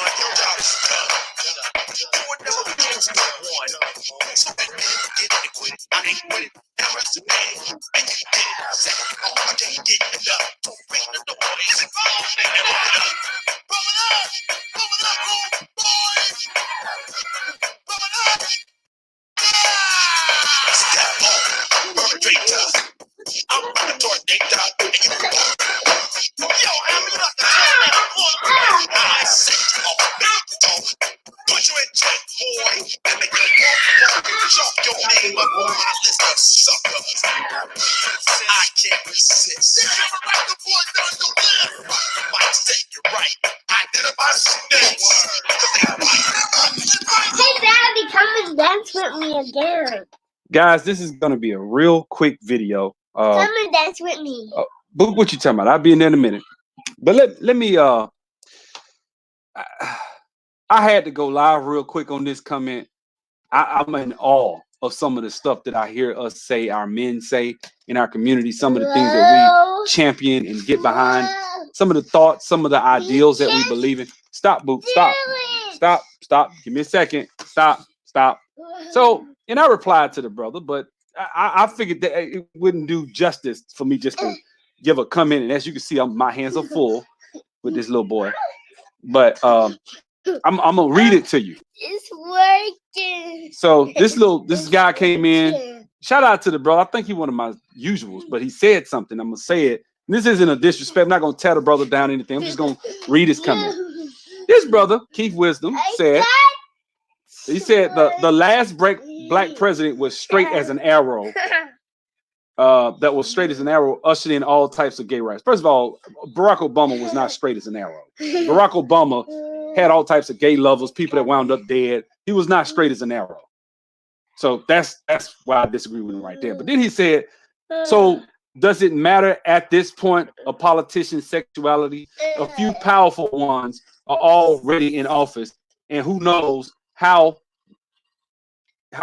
your job is done. You would never be able to one. So that nigga get it and quit it. I ain't with it. Now rest the name. And you did it. Second, I can't get it up. Don't ring the door. It's a phone. They never put up. Pump it up. Pump it up, boys. Pump it up. Step on. Perpetrator. I'm a tornado. And you yo, I'm not the I set you off. Put you in check, boy. And make you chalk your name up on my list of suckers. I can't resist. They never write the boy down the list. Might say you're right. Identify snakes. Hey, Daddy, come and dance with me again. Guys, this is gonna be a real quick video. Come and dance with me. Book, what you talking about? I'll be in there in a minute. But let me I had to go live real quick on this comment. I'm in awe of some of the stuff that I hear us say, our men say in our community, some of the things that we champion and get behind, some of the thoughts, some of the ideals that we believe in. Stop, Book, stop. Stop. Give me a second. Stop. So, and I replied to the brother, but I figured that it wouldn't do justice for me just to give a comment. And as you can see, my hands are full with this little boy. But I'm gonna read it to you. It's working. So this guy came in. Shout out to the brother. I think he's one of my usuals, but he said something. I'm gonna say it. And this isn't a disrespect. I'm not gonna tear the brother down or anything. I'm just gonna read his comment. This brother, Keith Wisdom, said. He said the last black president was straight as an arrow. That was straight as an arrow, ushered in all types of gay rights. First of all, Barack Obama was not straight as an arrow. Barack Obama had all types of gay lovers, people that wound up dead. He was not straight as an arrow. So that's why I disagree with him right there. But then he said, so does it matter at this point a politician's sexuality? A few powerful ones are already in office, and who knows how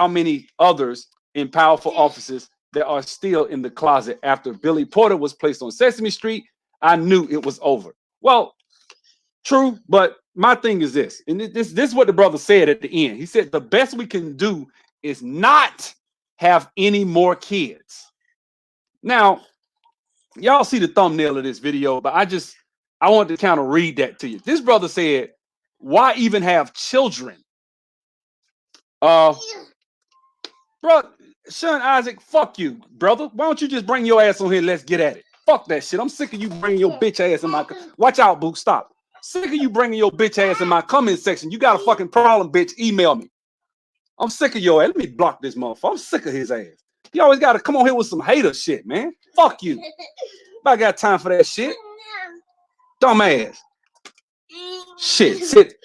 many others in powerful offices that are still in the closet. After Billy Porter was placed on Sesame Street, I knew it was over. Well, true, but my thing is this, and this is what the brother said at the end. He said the best we can do is not have any more kids. Now, y'all see the thumbnail of this video, but I want to kind of read that to you. This brother said, why even have children? Bro, Sean Isaac, fuck you, brother. Why don't you just bring your ass on here? Let's get at it. Fuck that shit. I'm sick of you bringing your bitch ass in my. Watch out, Book. Stop. Sick of you bringing your bitch ass in my comment section. You got a fucking problem, bitch. Email me. I'm sick of your ass. Let me block this motherfucker. I'm sick of his ass. You always got to come on here with some hater shit, man. Fuck you. I got time for that shit. Dumbass. Shit.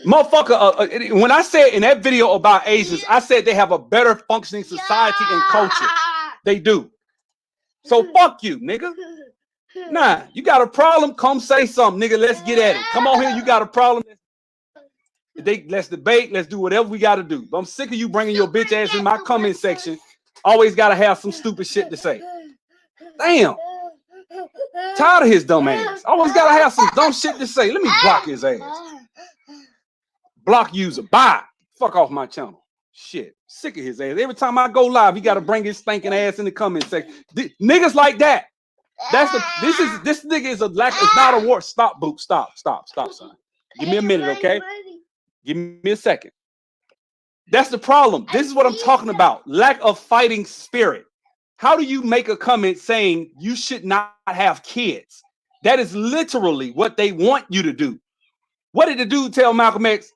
Motherfucker, when I said in that video about Asians, I said they have a better functioning society and culture. They do. So fuck you, nigga. Nah, you got a problem? Come say something, nigga. Let's get at it. Come on here. You got a problem? Let's debate. Let's do whatever we got to do. But I'm sick of you bringing your bitch ass in my comment section. Always got to have some stupid shit to say. Damn. Tired of his dumb ass. Always got to have some dumb shit to say. Let me block his ass. Block user. Bye. Fuck off my channel. Shit. Sick of his ass. Every time I go live, he got to bring his stinking ass in the comment section. Niggas like that. This nigga is a lack. It's not a war. Stop, Boot. Stop, son. Give me a minute, okay? Give me a second. That's the problem. This is what I'm talking about. Lack of fighting spirit. How do you make a comment saying you should not have kids? That is literally what they want you to do. What did the dude tell Malcolm X?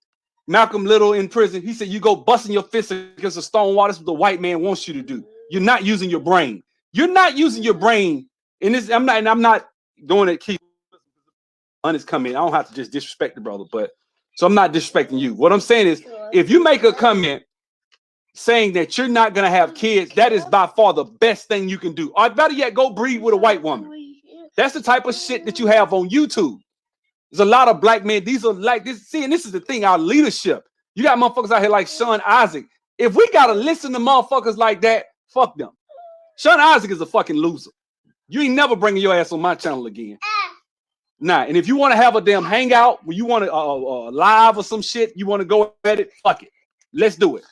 Malcolm Little in prison. He said, you go busting your fist against a stone wall. That's what the white man wants you to do. You're not using your brain. You're not using your brain. And this, I'm not doing it. Keep honest coming. I don't have to just disrespect the brother, but so I'm not disrespecting you. What I'm saying is, if you make a comment saying that you're not gonna have kids, that is by far the best thing you can do. Or better yet, go breed with a white woman. That's the type of shit that you have on YouTube. There's a lot of black men. These are like this. See, and this is the thing, our leadership. You got motherfuckers out here like Sean Isaac. If we gotta listen to motherfuckers like that, fuck them. Sean Isaac is a fucking loser. You ain't never bringing your ass on my channel again. Nah, and if you want to have a damn hangout, when you want to live or some shit, you want to go at it, fuck it. Let's do it.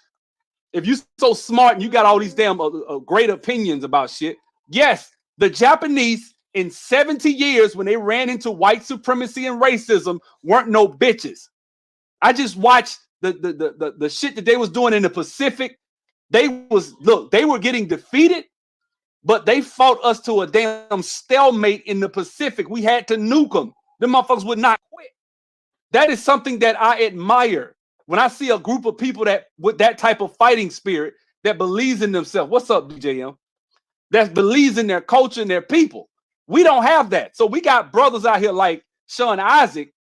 If you so smart and you got all these damn great opinions about shit, yes, the Japanese in 70 years when they ran into white supremacy and racism weren't no bitches. I just watched the shit that they was doing in the Pacific. They were getting defeated, but they fought us to a damn stalemate in the Pacific. We had to nuke them. Them motherfuckers would not quit. That is something that I admire. When I see a group of people that with that type of fighting spirit that believes in themselves. What's up, DJM? That believes in their culture and their people. We don't have that. So we got brothers out here like Sean Isaac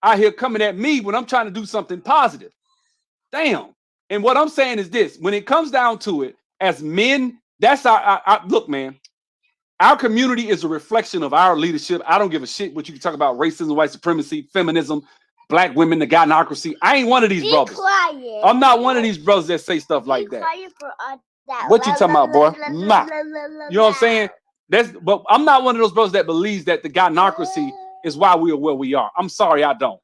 out here coming at me when I'm trying to do something positive. Damn. And what I'm saying is this: when it comes down to it, as men, that's our look, man. Our community is a reflection of our leadership. I don't give a shit what you can talk about: racism, white supremacy, feminism, black women, the gynocracy. I ain't one of these brothers. Quiet. I'm not one of these brothers that say stuff like that. That. What you talking about, boy? Nah. You know what I'm saying? But I'm not one of those brothers that believes that the gynocracy is why we are where we are. I'm sorry, I don't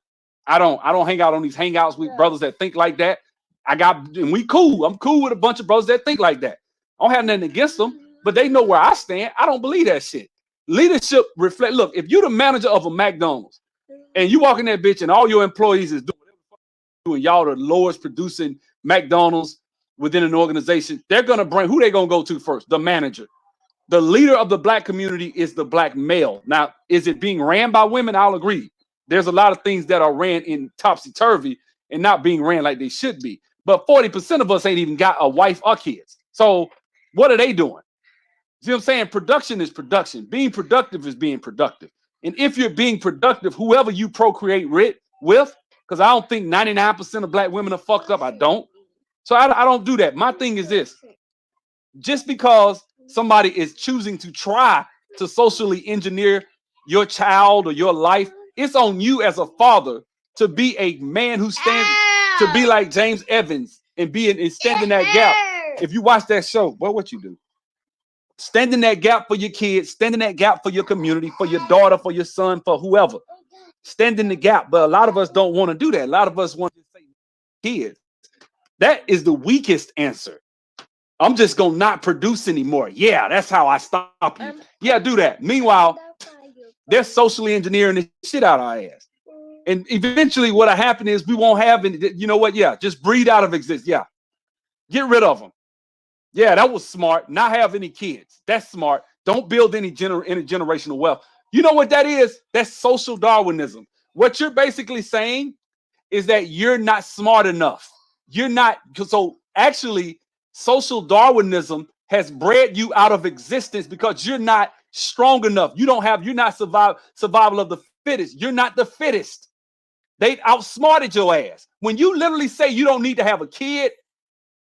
hang out on these hangouts with brothers that think like that. And we cool. I'm cool with a bunch of brothers that think like that. I don't have nothing against them, but they know where I stand. I don't believe that shit. Leadership reflect. Look, if you're the manager of a McDonald's and you walk in that bitch and all your employees is doing y'all the lowest producing McDonald's within an organization, they're gonna bring who they gonna go to first? The manager. The leader of the black community is the black male. Now, is it being ran by women? I'll agree. There's a lot of things that are ran in topsy-turvy and not being ran like they should be. But 40% of us ain't even got a wife or kids. So what are they doing? See what I'm saying? Production is production. Being productive is being productive. And if you're being productive, whoever you procreate with, because I don't think 99% of black women are fucked up. I don't. So I don't do that. My thing is this. Just because somebody is choosing to try to socially engineer your child or your life, it's on you as a father to be a man who stands, to be like James Evans and stand in that gap. If you watch that show, what you do? Stand in that gap for your kids, stand in that gap for your community, for your daughter, for your son, for whoever. Stand in the gap. But a lot of us don't want to do that. A lot of us want to say kids. That is the weakest answer. I'm just gonna not produce anymore. Yeah, that's how I stop you. Yeah, do that. Meanwhile, they're socially engineering the shit out of our ass. And eventually what'll happen is we won't have any, you know what? Yeah, just breed out of existence. Yeah. Get rid of them. Yeah, that was smart. Not have any kids. That's smart. Don't build any generational wealth. You know what that is? That's social Darwinism. What you're basically saying is that you're not smart enough. You're not. So actually, social Darwinism has bred you out of existence because you're not strong enough. You're not survival of the fittest. You're not the fittest. They outsmarted your ass. When you literally say you don't need to have a kid,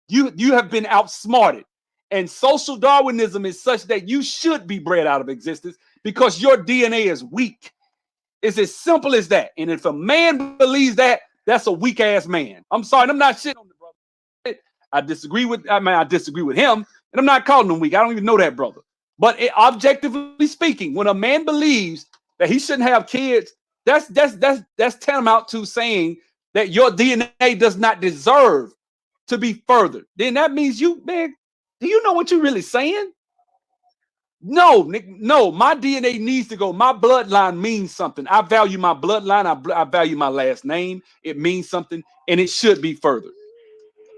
you have been outsmarted. And social Darwinism is such that you should be bred out of existence because your DNA is weak. It's as simple as that. And if a man believes that, that's a weak ass man. I'm sorry, I'm not shitting on the brother. I disagree with him, and I'm not calling him weak. I don't even know that brother. But objectively speaking, when a man believes that he shouldn't have kids, that's tantamount to saying that your DNA does not deserve to be furthered. Then that means man, do you know what you're really saying? No, Nick, no, my DNA needs to go. My bloodline means something. I value my bloodline. I value my last name. It means something, and it should be furthered.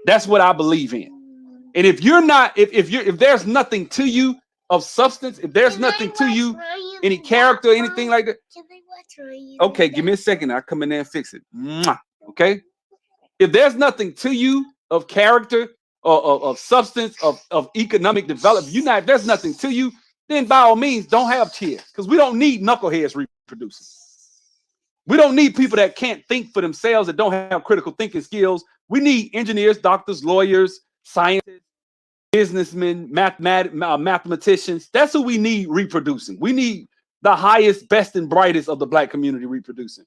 That's what I believe in. And if you're not, if there's nothing to you of substance, if there's nothing to you, any character, anything like that. Okay, give me a second. I'll come in there and fix it. Okay. If there's nothing to you of character or of substance, of economic development, if there's nothing to you, then by all means, don't have kids, because we don't need knuckleheads reproducing. We don't need people that can't think for themselves, that don't have critical thinking skills. We need engineers, doctors, lawyers, scientists, businessmen, mathematicians. That's who we need reproducing. We need the highest, best, and brightest of the black community reproducing.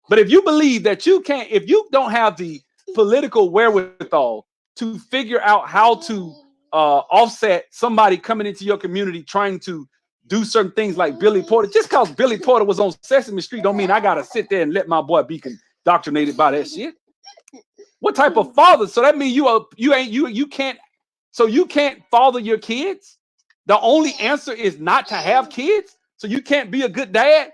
But if you believe that you can't, if you don't have the political wherewithal to figure out how to offset somebody coming into your community trying to do certain things like Billy Porter. Just because Billy Porter was on Sesame Street don't mean I gotta sit there and let my boy be indoctrinated by that shit. What type of father? So that means you can't father your kids. The only answer is not to have kids. So you can't be a good dad.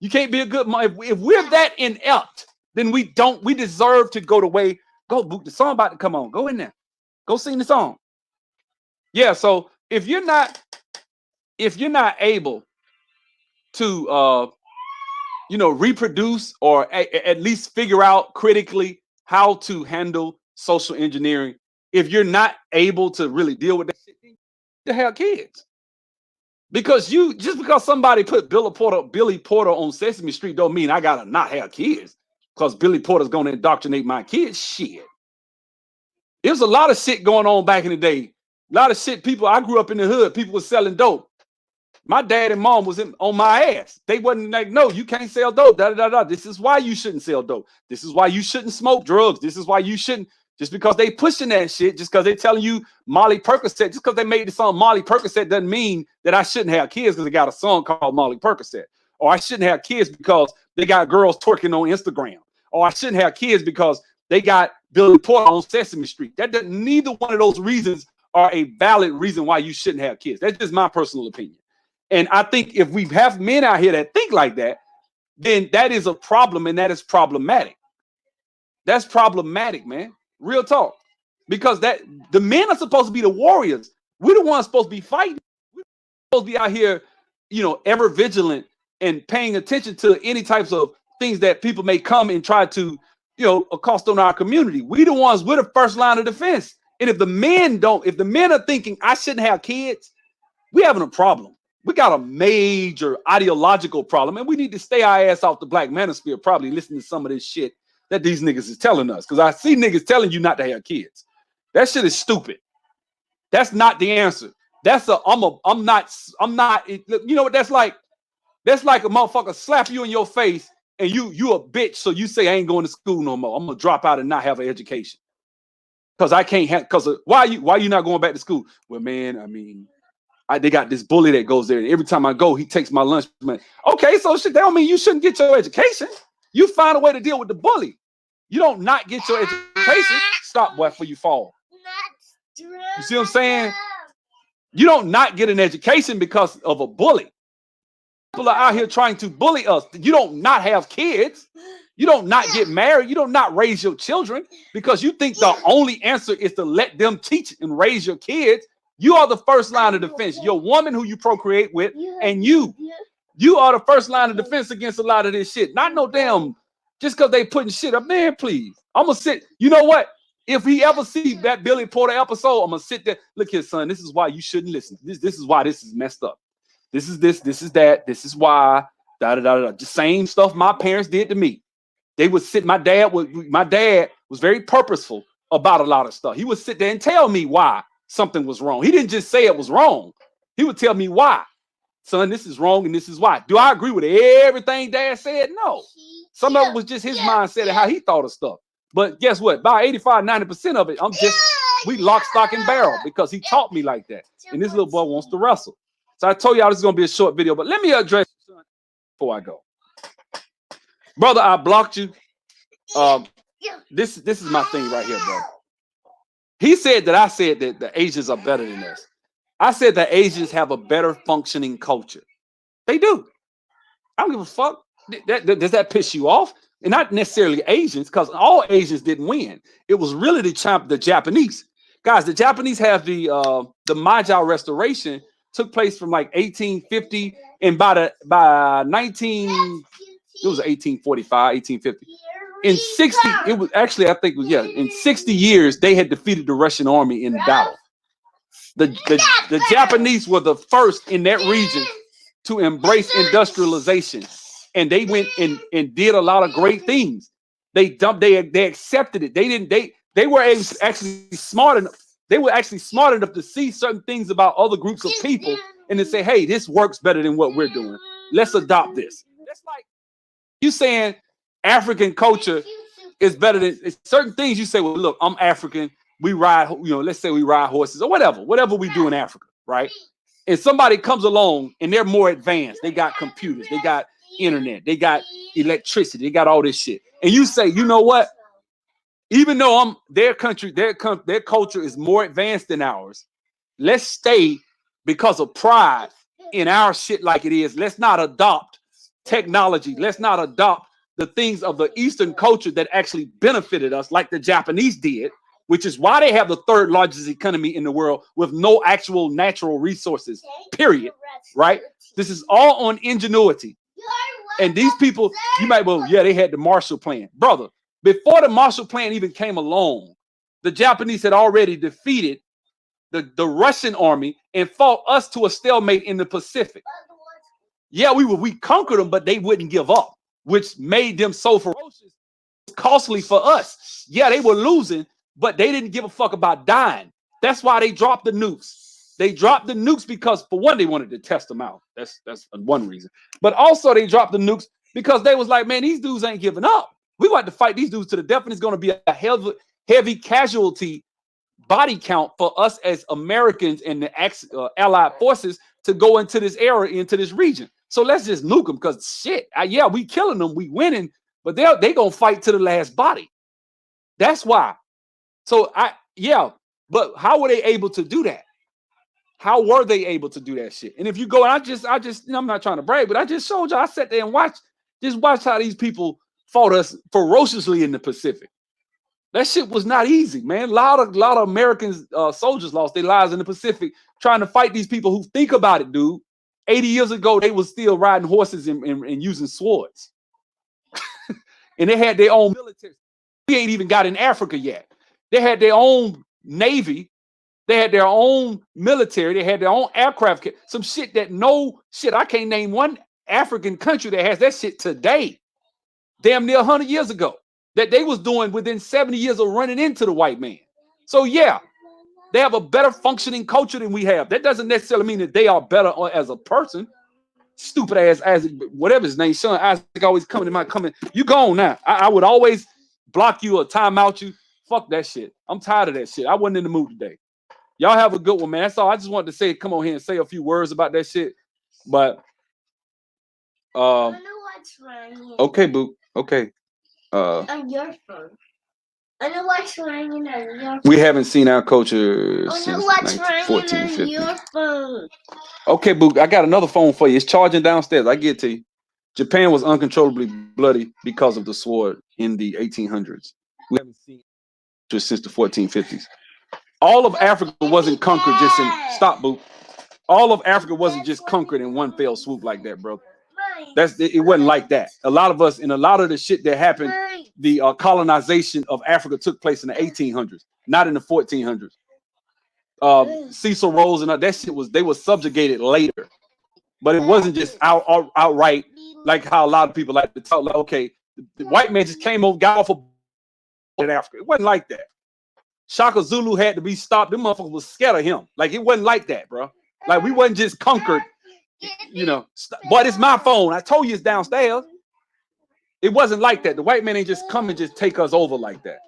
You can't be a good mom. If we're that inept, then we deserve to go the way. Go, the song about to come on. Go in there. Go sing the song. Yeah. So if you're not able to reproduce or at least figure out critically how to handle social engineering, if you're not able to really deal with that shit, to have kids. Because just because somebody put Billy Porter on Sesame Street don't mean I gotta not have kids because Billy Porter's gonna indoctrinate my kids. Shit. There was a lot of shit going on back in the day. A lot of shit. I grew up in the hood. People were selling dope. My dad and mom was on my ass. They wasn't like, no, you can't sell dope. This is why you shouldn't sell dope. This is why you shouldn't smoke drugs. This is why you shouldn't. Just because they pushing that shit, just because they telling you Molly Percocet, just because they made the song Molly Percocet doesn't mean that I shouldn't have kids because they got a song called Molly Percocet. Or I shouldn't have kids because they got girls twerking on Instagram. Or I shouldn't have kids because they got Billy Porter on Sesame Street. Neither one of those reasons are a valid reason why you shouldn't have kids. That's just my personal opinion. And I think if we have men out here that think like that, then that is a problem, and that is problematic. That's problematic, man. Real talk. Because the men are supposed to be the warriors. We're the ones supposed to be fighting. We're supposed to be out here, ever vigilant and paying attention to any types of things that people may come and try to, accost on our community. We're the first line of defense. And if the men are thinking I shouldn't have kids, we're having a problem. We got a major ideological problem, and we need to stay our ass off the Black Manosphere, probably listening to some of this shit that these niggas is telling us. Because I see niggas telling you not to have kids. That shit is stupid. That's not the answer. I'm not. You know what that's like? That's like a motherfucker slap you in your face and you a bitch, so you say I ain't going to school no more. I'm gonna drop out and not have an education. Because I can't have, why you not going back to school? Well, man, I mean, they got this bully that goes there, and every time I go, he takes my lunch money. Okay, so shit, that don't mean you shouldn't get your education. You find a way to deal with the bully. You don't not get your education. Stop, boy, before you fall. You see what I'm saying? You don't not get an education because of a bully. People are out here trying to bully us. You don't not have kids. You don't not get married. You don't not raise your children because you think the only answer is to let them teach and raise your kids. You are the first line of defense. Your woman who you procreate with, and you are the first line of defense against a lot of this shit. Not no damn, just because they putting shit up. Man, please. I'm going to sit. You know what? If he ever see that Billy Porter episode, I'm going to sit there. Look here, son. This is why you shouldn't listen. This is why this is messed up. This is that. This is why. The same stuff my parents did to me. They would sit. My dad was very purposeful about a lot of stuff. He would sit there and tell me why something was wrong. He didn't just say it was wrong. He would tell me why. Son, this is wrong and this is why. Do I agree with everything Dad said? No. Some of it was just his mindset and how he thought of stuff. But guess what? About 85-90% of it, we lock, stock, and barrel because he taught me like that. And this little boy wants to wrestle. So I told y'all this is going to be a short video, but let me address before I go. Brother, I blocked you. This is my thing right here, bro. He said that I said that the Asians are better than us. I said that Asians have a better functioning culture. They do. I don't give a fuck. Does that piss you off? And not necessarily Asians, because all Asians didn't win. It was really the Japanese. Guys, the Japanese have the Meiji Restoration took place from like 1850, and by 1845, 1850. In 60, it was actually, I think, in 60 years, they had defeated the Russian army in battle. The Japanese were the first in that region to embrace industrialization. And they went and did a lot of great things. They accepted it. They were actually smart enough. They were actually smart enough to see certain things about other groups of people and to say, hey, this works better than what we're doing. Let's adopt this. That's like you saying African culture is better than certain things. You say, well, look, I'm African. We ride, let's say we ride horses or whatever we do in Africa, right? and somebody comes along and they're more advanced. They got computers, they got internet, they got electricity, they got all this shit. And you say, you know what? Even though their country, their culture is more advanced than ours, let's stay because of pride in our shit like it is. Let's not adopt technology. Let's not adopt the things of the Eastern culture that actually benefited us like the Japanese did, which is why they have the third largest economy in the world with no actual natural resources, period, right? This is all on ingenuity. And these people, you might, well, yeah, they had the Marshall Plan. Brother, before the Marshall Plan even came along, the Japanese had already defeated the Russian army and fought us to a stalemate in the Pacific. Yeah, we conquered them, but they wouldn't give up, which made them so ferocious, costly for us. Yeah, they were losing, but they didn't give a fuck about dying. That's why they dropped the nukes. They dropped the nukes because, for one, they wanted to test them out. That's one reason. But also they dropped the nukes because they was like, man, these dudes ain't giving up. We want to fight these dudes to the death, and it's going to be a heavy casualty body count for us as Americans and the allied forces to go into this area, into this region. So let's just nuke them because shit, yeah, we killing them, we winning, but they gonna fight to the last body. That's why. So but how were they able to do that? How were they able to do that shit? And if you go, and I just, I'm not trying to brag, but I just showed you. I sat there and watch how these people fought us ferociously in the Pacific. That shit was not easy, man. A lot of American soldiers lost their lives in the Pacific trying to fight these people who, think about it, dude. 80 years ago, they was still riding horses and using swords. And they had their own military. We ain't even got in Africa yet. They had their own navy. They had their own military. They had their own aircraft. Some shit I can't name one African country that has that shit today. Damn near 100 years ago. That they was doing within 70 years of running into the white man. So yeah, they have a better functioning culture than we have. That doesn't necessarily mean that they are better as a person. Stupid ass whatever his name, Sean Isaac, always coming to my comment. You gone now. I would always block you or time out you. Fuck that shit. I'm tired of that shit. I wasn't in the mood today. Y'all have a good one, man. That's all. I just wanted to say, come on here and say a few words about that shit. But okay, boo. Okay. On your phone. I know what's wrong on your phone. We haven't seen our culture I since know what's wrong 1450. on your phone. Okay, boo. I got another phone for you. It's charging downstairs. I get to you. Japan was uncontrollably bloody because of the sword in the 1800s. We haven't seen it since the 1450s. All of Africa wasn't conquered just in boo. All of Africa wasn't just conquered in one fell swoop like that, bro. It wasn't like that. A lot of us, and a lot of the shit that happened, the colonization of Africa took place in the 1800s, not in the 1400s. Cecil Rhodes and that shit they were subjugated later, but it wasn't just outright like how a lot of people like to talk. Like, okay, the white man just came over, got off of in Africa. It wasn't like that. Shaka Zulu had to be stopped. Them motherfuckers was scared of him. Like, it wasn't like that, bro. Like, we wasn't just conquered. You know, but it's my phone. I told you it's downstairs. It wasn't like that. The white man ain't just come and just take us over like that.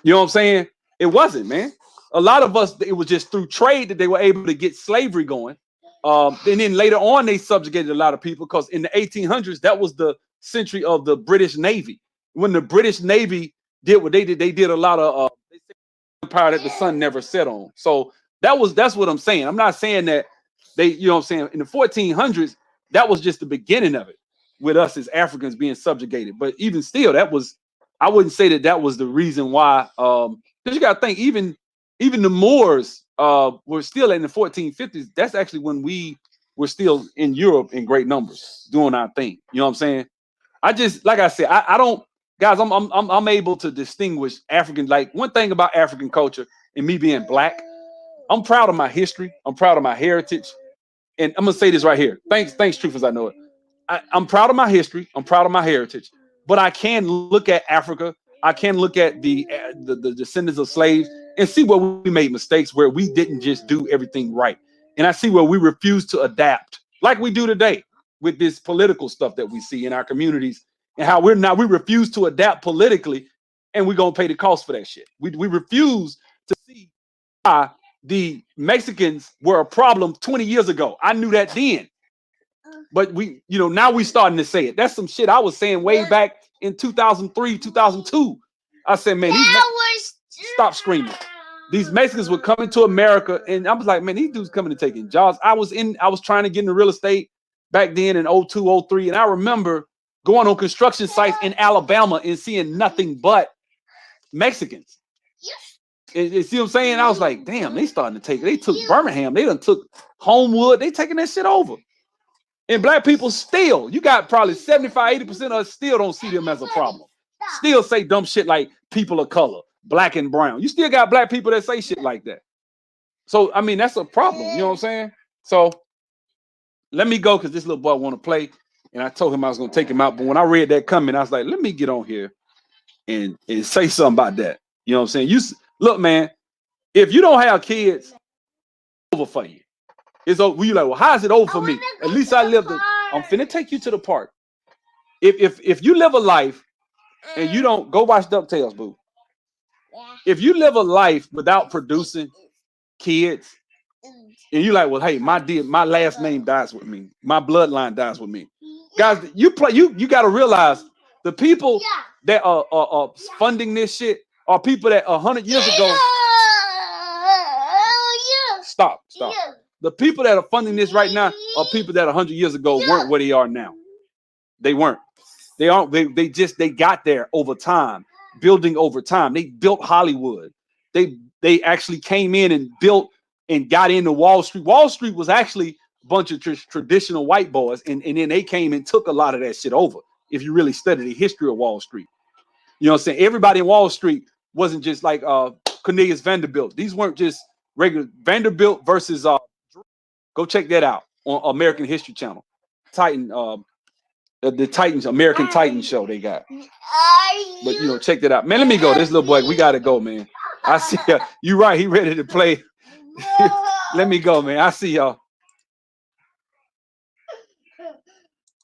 You know what I'm saying? It wasn't, man. A lot of us, it was just through trade that they were able to get slavery going. And then later on, they subjugated a lot of people because in the 1800s, that was the century of the British Navy. When the British Navy did what they did a lot of empire that the sun never set on. So that's what I'm saying. I'm not saying that you know what I'm saying, in the 1400s, that was just the beginning of it with us as Africans being subjugated. But even still, I wouldn't say that was the reason why, because you got to think, even the Moors were still in the 1450s. That's actually when we were still in Europe in great numbers doing our thing. You know what I'm saying? I just, like I said, I don't, guys, I'm able to distinguish African. Like, one thing about African culture and me being black, I'm proud of my history. I'm proud of my heritage. And I'm gonna say this right here. Thanks, Truth as I know it. I'm proud of my history. I'm proud of my heritage. But I can look at Africa. I can look at the descendants of slaves and see where we made mistakes, where we didn't just do everything right. And I see where we refuse to adapt, like we do today with this political stuff that we see in our communities, and how we refuse to adapt politically, and we're gonna pay the cost for that shit. We refuse to see why the Mexicans were a problem 20 years ago. I knew that then. But we, you know, now we starting to say it. That's some shit I was saying way back in 2003, 2002. I said, man, stop screaming. These Mexicans were coming to America, and I was like, man, these dudes coming to taking jobs. I was trying to get into real estate back then in 02, 03, and I remember going on construction sites in Alabama and seeing nothing but Mexicans. You see what I'm saying? I was like, damn, they starting to take it. They took Birmingham. They done took Homewood. They taking that shit over. And black people still, you got probably 75, 80% of us still don't see them as a problem. Still say dumb shit like people of color, black and brown. You still got black people that say shit like that. So, I mean, that's a problem. You know what I'm saying? So let me go because this little boy want to play. And I told him I was going to take him out. But when I read that comment, I was like, let me get on here and say something about that. You know what I'm saying? Look, man, if you don't have kids, it's over for you. It's over. You like, well, how is it over for me? At least I lived. I'm finna take you to the park. If you live a life and you don't go watch DuckTales, boo. If you live a life without producing kids, and you like, well, hey, my last name dies with me. My bloodline dies with me. Guys, you got to realize the people that are funding this shit are people that 100 years ago. Stop. The people that are funding this right now are people that 100 years ago weren't where they are now. They weren't. They aren't. They got there over time, building over time. They built Hollywood. They actually came in and built and got into Wall Street. Wall Street was actually a bunch of traditional white boys, and then they came and took a lot of that shit over. If you really study the history of Wall Street, you know what I'm saying? Everybody in Wall Street wasn't just like Cornelius Vanderbilt. These weren't just regular Vanderbilt versus go check that out on American History Channel. Titan, the Titans, American Titan show they got. But you know, check that out. Man, let me go. This little boy, we gotta go, man. I see you right, he ready to play. Let me go, man. I see y'all.